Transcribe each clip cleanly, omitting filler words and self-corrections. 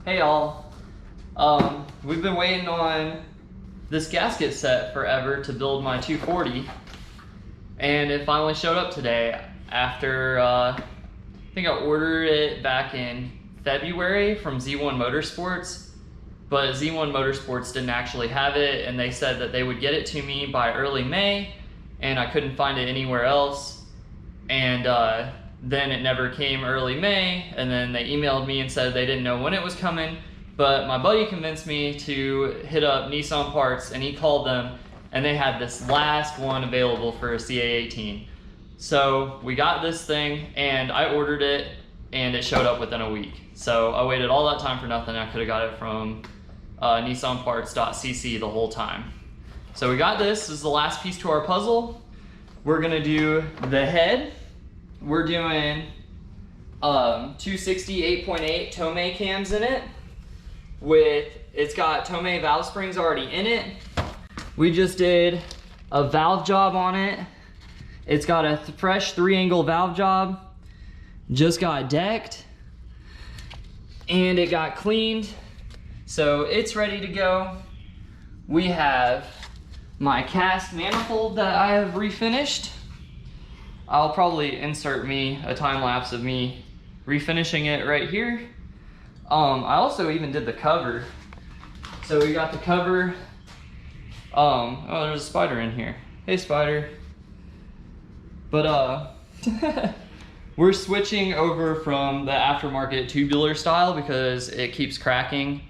Hey y'all. We've been waiting on this gasket set forever to build my 240, and it finally showed up today after I think I ordered it back in February from Z1 Motorsports, but Z1 Motorsports didn't actually have it, and they said that they would get it to me by early May, and I couldn't find it anywhere else. And then it never came early May, and then they emailed me and said they didn't know when it was coming, but my buddy convinced me to hit up Nissan Parts, and he called them, and they had this last one available for a ca18. So we got this thing, and I ordered it, and it showed up within a week. So I waited all that time for nothing. I could have got it from nissanparts.cc the whole time. So we got this. This is the last piece to our puzzle. We're gonna do the head. We're doing 260 8.8 tomei cams in it. It's got tomei valve springs already in it. We just did a valve job on it. It's got a fresh 3-angle valve job. Just got decked. And it got cleaned. So it's ready to go. We have my cast manifold that I have refinished. I'll probably insert a time lapse of me refinishing it right here. I also even did the cover. So we got the cover. Oh, there's a spider in here. Hey, spider. But we're switching over from the aftermarket tubular style because it keeps cracking.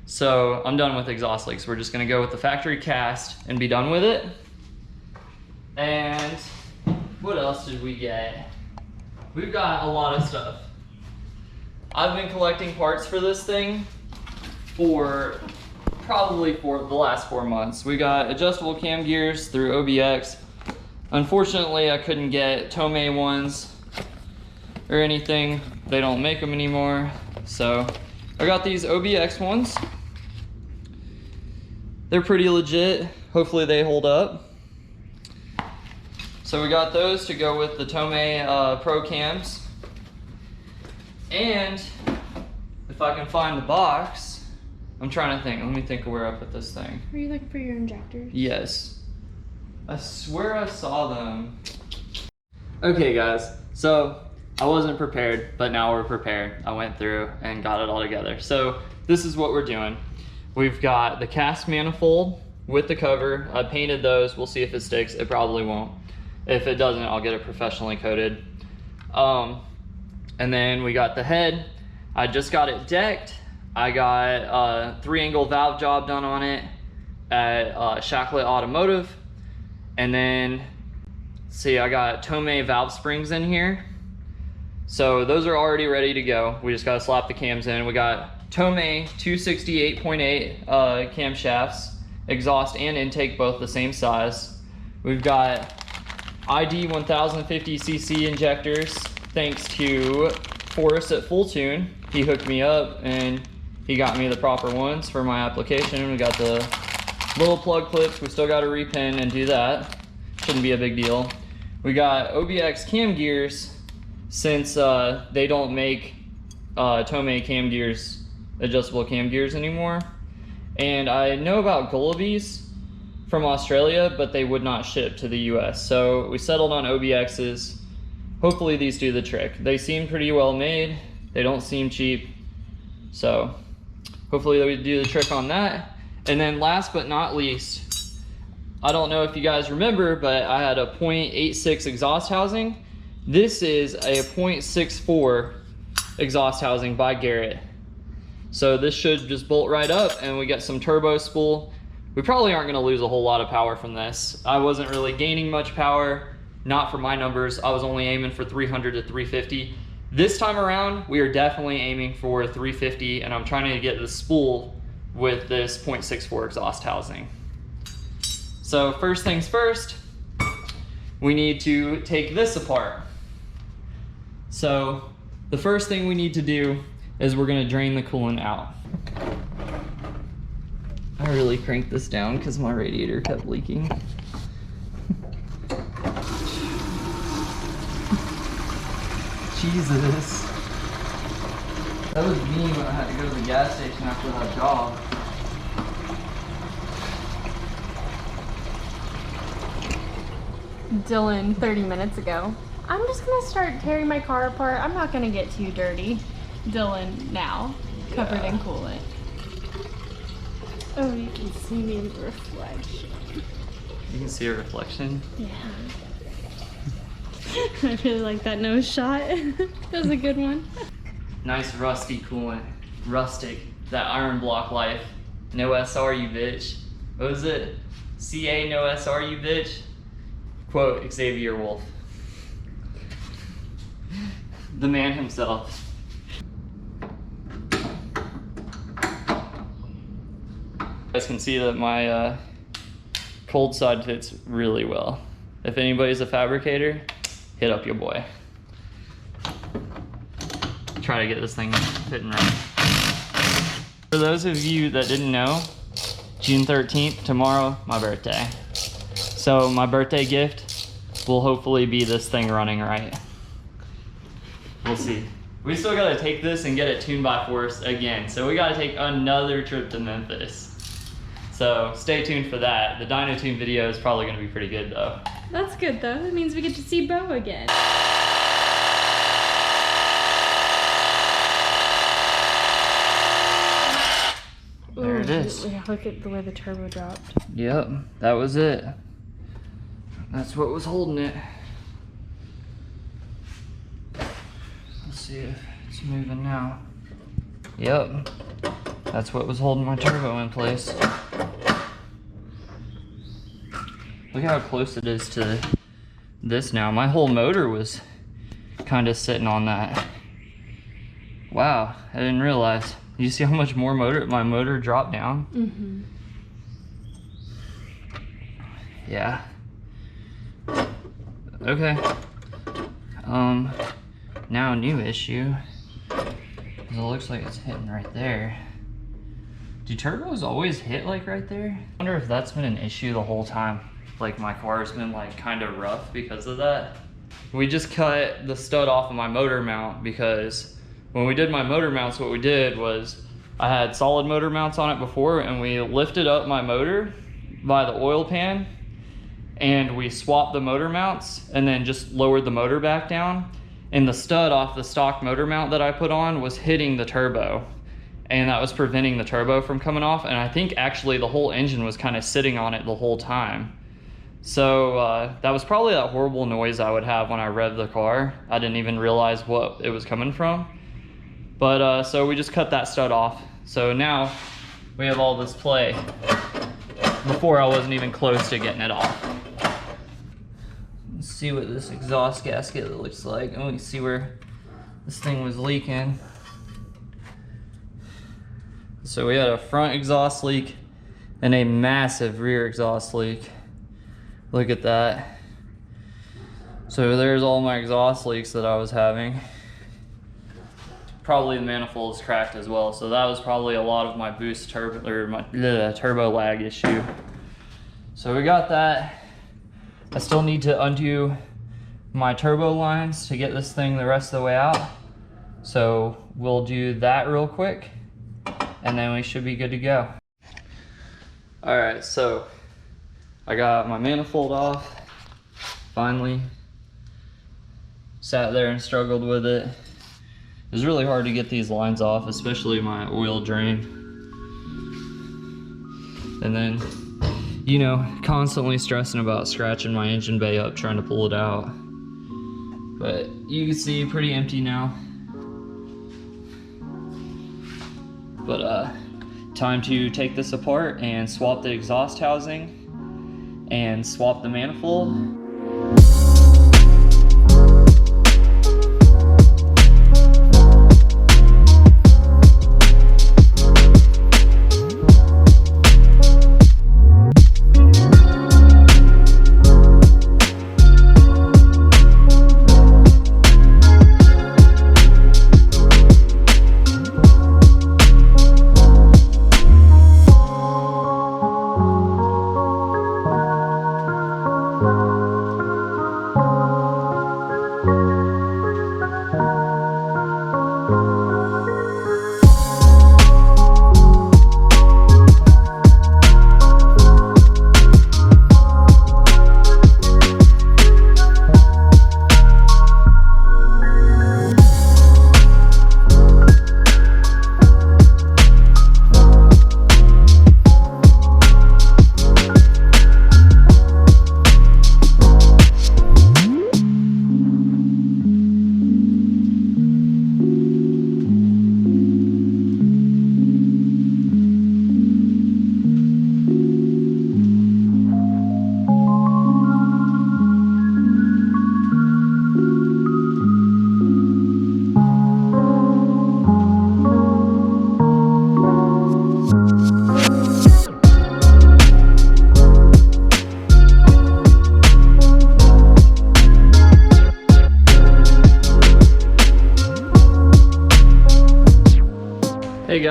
So I'm done with exhaust leaks. We're just gonna go with the factory cast and be done with it. And what else did we get? We've got a lot of stuff. I've been collecting parts for this thing for probably the last 4 months. We got adjustable cam gears through OBX. Unfortunately, I couldn't get tomei ones or anything. They don't make them anymore. So I got these OBX ones. They're pretty legit. Hopefully they hold up. So we got those to go with the tomei Pro cams. And if I can find the box, I'm trying to think. Let me think of where I put this thing. Are you looking for your injectors? Yes. I swear I saw them. Okay guys, so I wasn't prepared, but now we're prepared. I went through and got it all together. So this is what we're doing. We've got the cast manifold with the cover. I painted those. We'll see if it sticks. It probably won't. If it doesn't, I'll get it professionally coated. And then we got the head. I just got it decked. I got a 3-angle valve job done on it at Shacklet Automotive. And then, see, I got tomei valve springs in here. So those are already ready to go. We just gotta slap the cams in. We got tomei 260 8.8 camshafts, exhaust and intake both the same size. We've got ID 1050cc injectors, thanks to Forrest at Full Tune. He hooked me up and he got me the proper ones for my application. We got the little plug clips. We still got to repin and do that. Shouldn't be a big deal. We got OBX cam gears, since they don't make tomei cam gears, adjustable cam gears anymore. And I know about Gullibies from Australia, but they would not ship to the US. So we settled on OBXs. Hopefully these do the trick. They seem pretty well made. They don't seem cheap. So hopefully they do the trick on that. And then last but not least, I don't know if you guys remember, but I had a 0.86 exhaust housing. This is a 0.64 exhaust housing by Garrett. So this should just bolt right up, and we got some turbo spool. We probably aren't gonna lose a whole lot of power from this. I wasn't really gaining much power, not for my numbers. I was only aiming for 300 to 350. This time around, we are definitely aiming for 350, and I'm trying to get the spool with this 0.64 exhaust housing. So first things first, we need to take this apart. So the first thing we need to do is we're gonna drain the coolant out. I really cranked this down because my radiator kept leaking. Jesus. That was me when I had to go to the gas station after that job. Dylan 30 minutes ago. I'm just gonna start tearing my car apart. I'm not gonna get too dirty. Dylan now, covered in coolant. Oh, you can see me in the reflection. You can see a reflection? Yeah. I really like that nose shot. That was a good one. Nice rusty coolant. Rustic. That iron block life. No SR, you bitch. What was it? CA no SR, you bitch? Quote Xavier Wolf. The man himself. You guys can see that my cold side fits really well. If anybody's a fabricator, hit up your boy. Try to get this thing fitting right. For those of you that didn't know, June 13th, tomorrow, my birthday. So my birthday gift will hopefully be this thing running right. We'll see. We still gotta take this and get it tuned by force again. So we gotta take another trip to Memphis. So stay tuned for that. The dyno tune video is probably gonna be pretty good though. That's good though. That means we get to see Bo again. There it is. Yeah, look at the way the turbo dropped. Yep, that was it. That's what was holding it. Let's see if it's moving now. Yep, that's what was holding my turbo in place. Look how close it is to this now. My whole motor was kind of sitting on that. Wow, I didn't realize. You see how much more my motor dropped down? Mm-hmm. Yeah. Okay. Now a new issue. It looks like it's hitting right there. Do turbos always hit like right there? I wonder if that's been an issue the whole time. Like my car's been like kind of rough because of that. We just cut the stud off of my motor mount because when we did my motor mounts, what we did was I had solid motor mounts on it before and we lifted up my motor by the oil pan and we swapped the motor mounts and then just lowered the motor back down. And the stud off the stock motor mount that I put on was hitting the turbo and that was preventing the turbo from coming off. And I think actually the whole engine was kind of sitting on it the whole time. So that was probably that horrible noise I would have when I revved the car. I didn't even realize what it was coming from. But so we just cut that stud off. So now we have all this play. Before I wasn't even close to getting it off. Let's see what this exhaust gasket looks like. And we can see where this thing was leaking. So we had a front exhaust leak and a massive rear exhaust leak. Look at that. So there's all my exhaust leaks that I was having. Probably the manifold is cracked as well. So that was probably a lot of my boost turbo, or my turbo lag issue. So we got that. I still need to undo my turbo lines to get this thing the rest of the way out. So we'll do that real quick and then we should be good to go. All right, so I got my manifold off, finally. Sat there and struggled with it. It was really hard to get these lines off, especially my oil drain. And then, you know, constantly stressing about scratching my engine bay up trying to pull it out. But you can see pretty empty now. But time to take this apart and swap the exhaust housing and swap the manifold.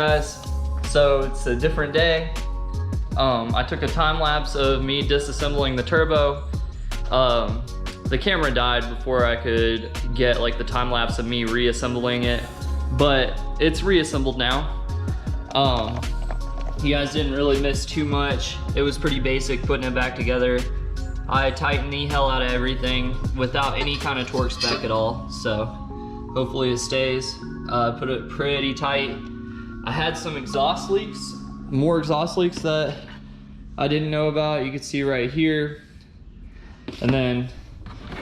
guys, so it's a different day. I took a time lapse of me disassembling the turbo. The camera died before I could get like the time lapse of me reassembling it, but it's reassembled now. You guys didn't really miss too much. It was pretty basic putting it back together. I tightened the hell out of everything without any kind of torque spec at all, so hopefully it stays. Put it pretty tight. I had some exhaust leaks, more exhaust leaks that I didn't know about. You can see right here. And then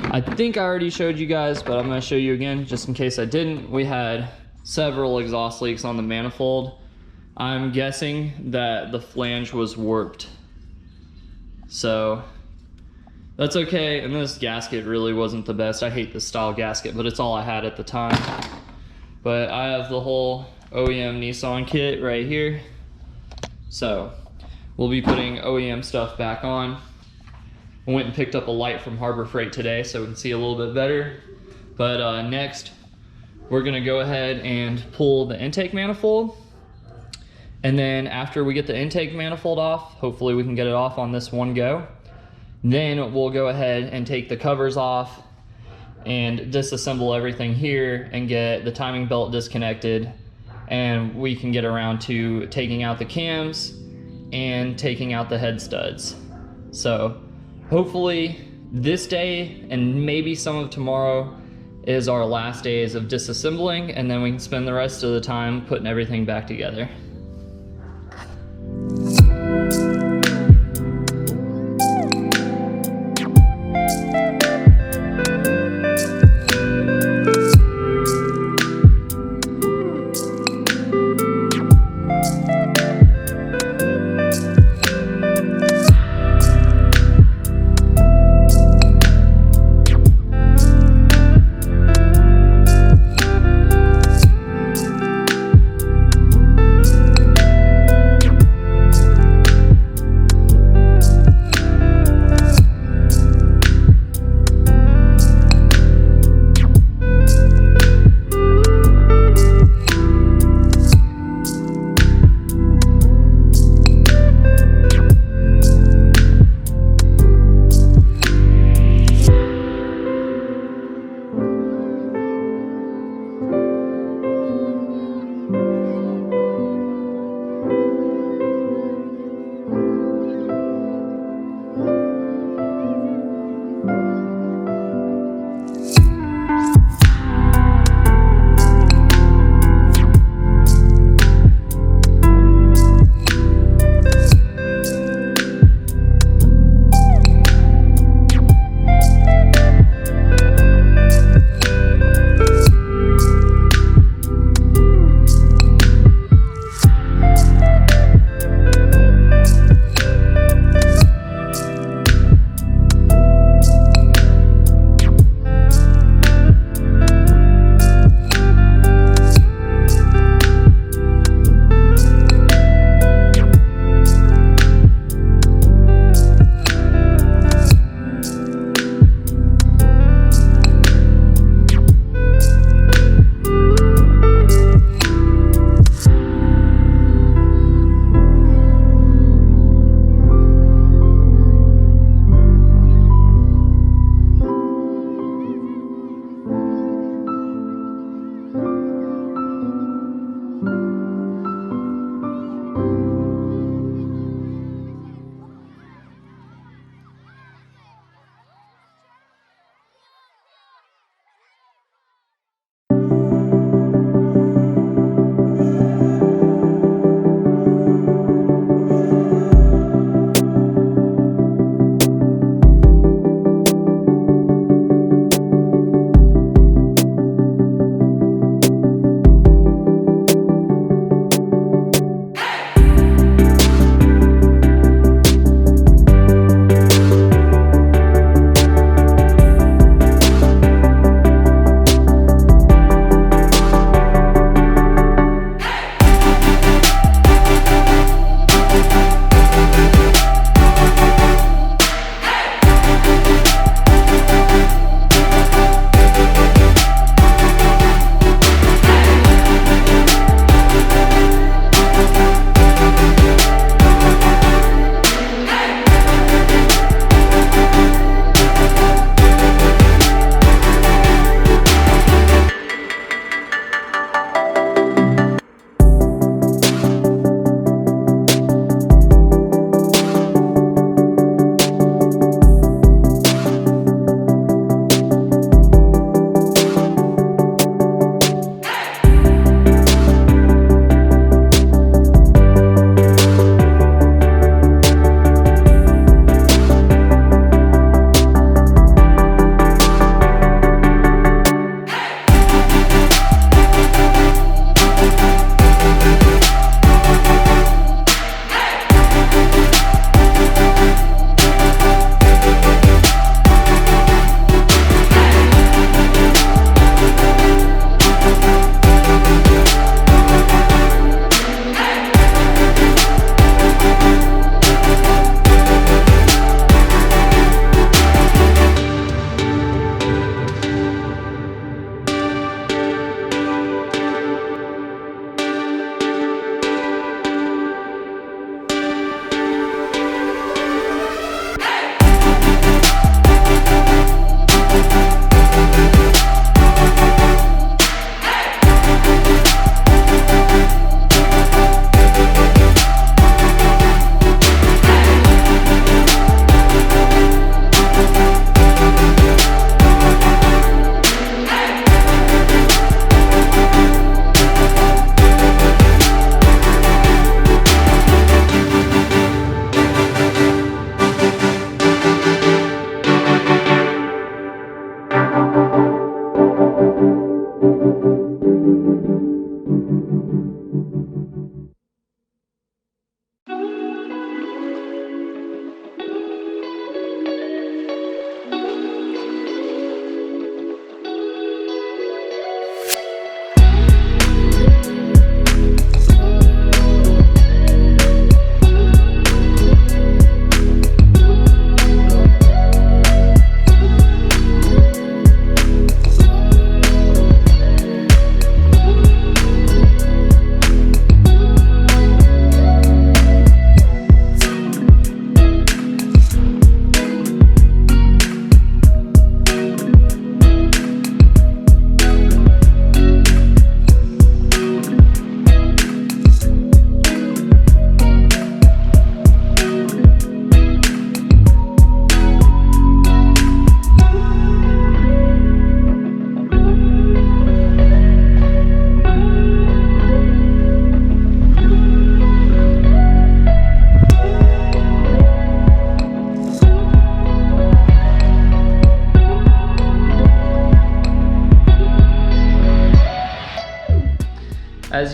I think I already showed you guys, but I'm gonna show you again just in case I didn't. We had several exhaust leaks on the manifold. I'm guessing that the flange was warped. So that's okay. And this gasket really wasn't the best. I hate this style gasket, but it's all I had at the time. But I have the whole OEM Nissan kit right here. So we'll be putting OEM stuff back on. I went and picked up a light from Harbor Freight today so we can see a little bit better. But next, we're gonna go ahead and pull the intake manifold. And then after we get the intake manifold off, hopefully we can get it off on this one go. Then we'll go ahead and take the covers off and disassemble everything here and get the timing belt disconnected. And we can get around to taking out the cams and taking out the head studs. So hopefully this day and maybe some of tomorrow is our last days of disassembling, and then we can spend the rest of the time putting everything back together.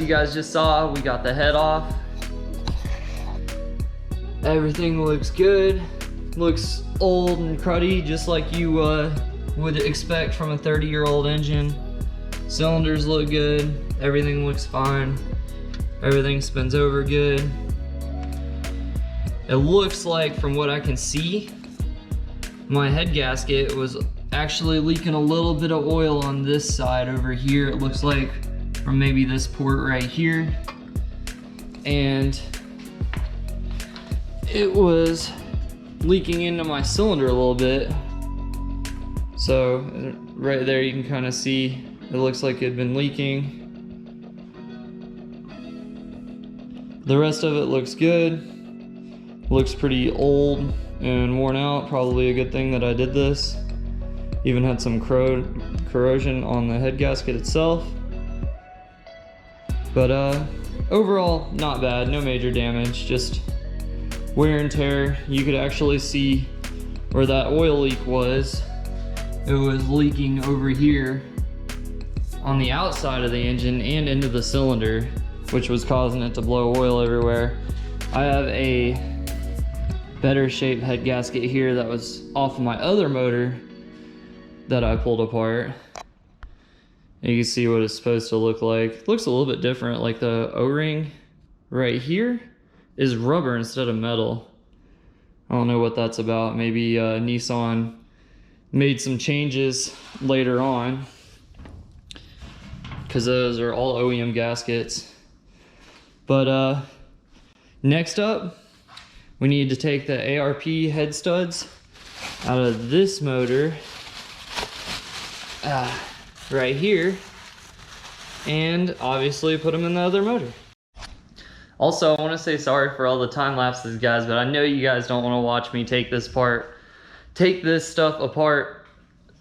you guys just saw, we got the head off. Everything looks good. Looks old and cruddy, just like you would expect from a 30-year-old engine. Cylinders look good. Everything looks fine. Everything spins over good. It looks like, from what I can see, my head gasket was actually leaking a little bit of oil on this side over here. It looks like from maybe this port right here. And it was leaking into my cylinder a little bit. So right there you can kind of see it looks like it had been leaking. The rest of it looks good. Looks pretty old and worn out. Probably a good thing that I did this. Even had some corrosion on the head gasket itself. But overall, not bad. No major damage, just wear and tear. You could actually see where that oil leak was. It was leaking over here on the outside of the engine and into the cylinder, which was causing it to blow oil everywhere. I have a better shaped head gasket here that was off of my other motor that I pulled apart. And you can see what it's supposed to look like. It looks a little bit different, like the O-ring right here is rubber instead of metal. I don't know what that's about. Maybe Nissan made some changes later on, because those are all OEM gaskets. But next up, we need to take the ARP head studs out of this motor right here, and obviously put them in the other motor. Also, I want to say sorry for all the time lapses, guys, but I know you guys don't want to watch me take this stuff apart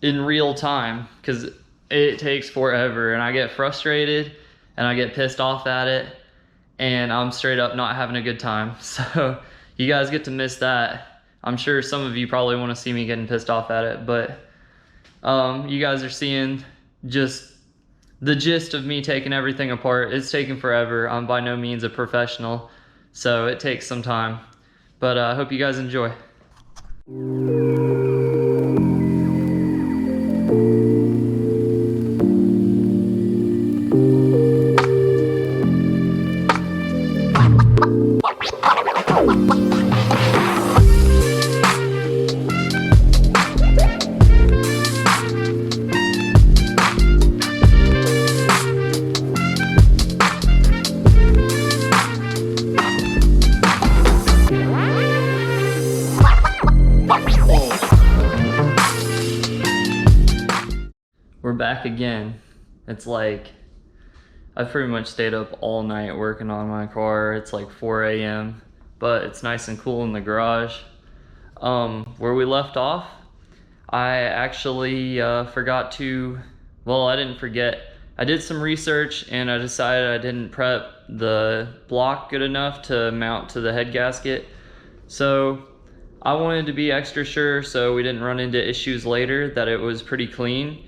in real time, because it takes forever and I get frustrated and I get pissed off at it, and I'm straight up not having a good time. So you guys get to miss that. I'm sure some of you probably want to see me getting pissed off at it, but you guys are seeing just the gist of me taking everything apart. It's taking forever. I'm by no means a professional, so it takes some time. But I hope you guys enjoy. We're back again. It's like, I've pretty much stayed up all night working on my car. It's like 4 a.m., but it's nice and cool in the garage. Where we left off, I actually forgot to, well, I didn't forget. I did some research and I decided I didn't prep the block good enough to mount to the head gasket. So I wanted to be extra sure so we didn't run into issues later, that it was pretty clean.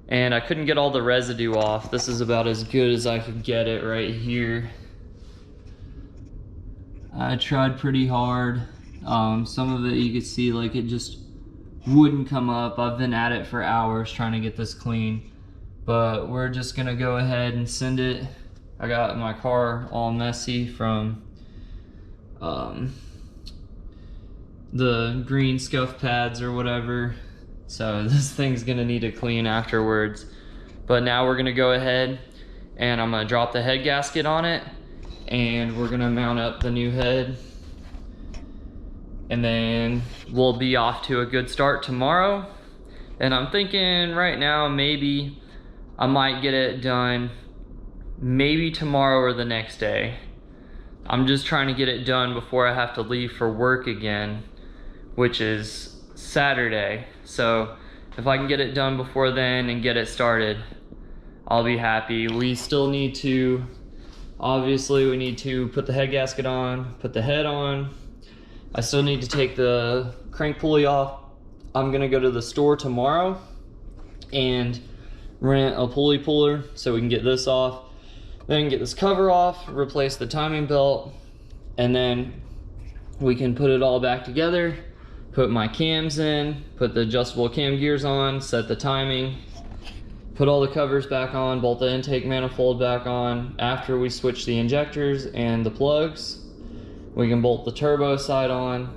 And I couldn't get all the residue off. This is about as good as I could get it right here. I tried pretty hard. Some of it you could see like it just wouldn't come up. I've been at it for hours trying to get this clean. But we're just gonna go ahead and send it. I got my car all messy from the green scuff pads or whatever. So this thing's gonna need to clean afterwards. But now we're gonna go ahead and I'm gonna drop the head gasket on it, and we're gonna mount up the new head. And then we'll be off to a good start tomorrow. And I'm thinking right now, maybe I might get it done maybe tomorrow or the next day. I'm just trying to get it done before I have to leave for work again, which is Saturday. So if I can get it done before then and get it started, I'll be happy. We still need to, obviously we need to put the head gasket on, put the head on. I still need to take the crank pulley off. I'm gonna go to the store tomorrow and rent a pulley puller so we can get this off. Then get this cover off, replace the timing belt, and then we can put it all back together, put my cams in, put the adjustable cam gears on, set the timing, put all the covers back on, bolt the intake manifold back on. After we switch the injectors and the plugs, we can bolt the turbo side on.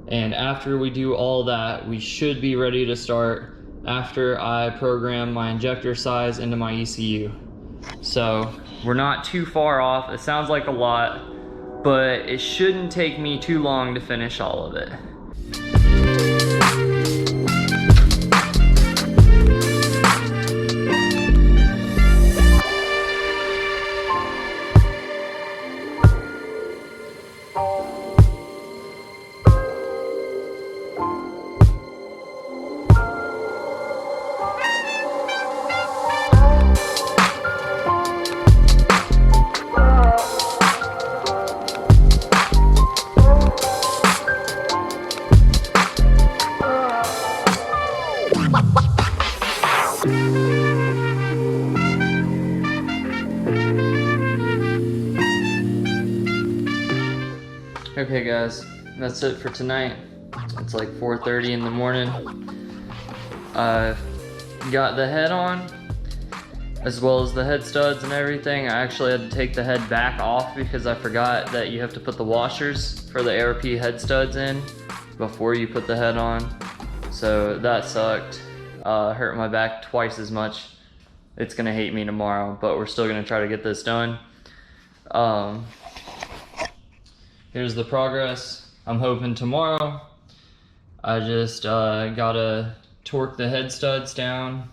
And after we do all that, we should be ready to start after I program my injector size into my ECU. So we're not too far off. It sounds like a lot, but it shouldn't take me too long to finish all of it. Okay guys, that's it for tonight. It's like 4:30 in the morning. I've got the head on, as well as the head studs and everything. I actually had to take the head back off because I forgot that you have to put the washers for the ARP head studs in before you put the head on. So that sucked. Hurt my back twice as much. It's gonna hate me tomorrow, but we're still gonna try to get this done. Here's the progress. I'm hoping tomorrow. I just gotta torque the head studs down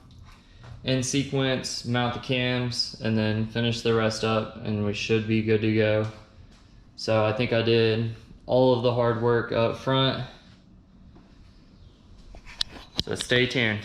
in sequence, mount the cams, and then finish the rest up, and we should be good to go. So I think I did all of the hard work up front. So stay tuned.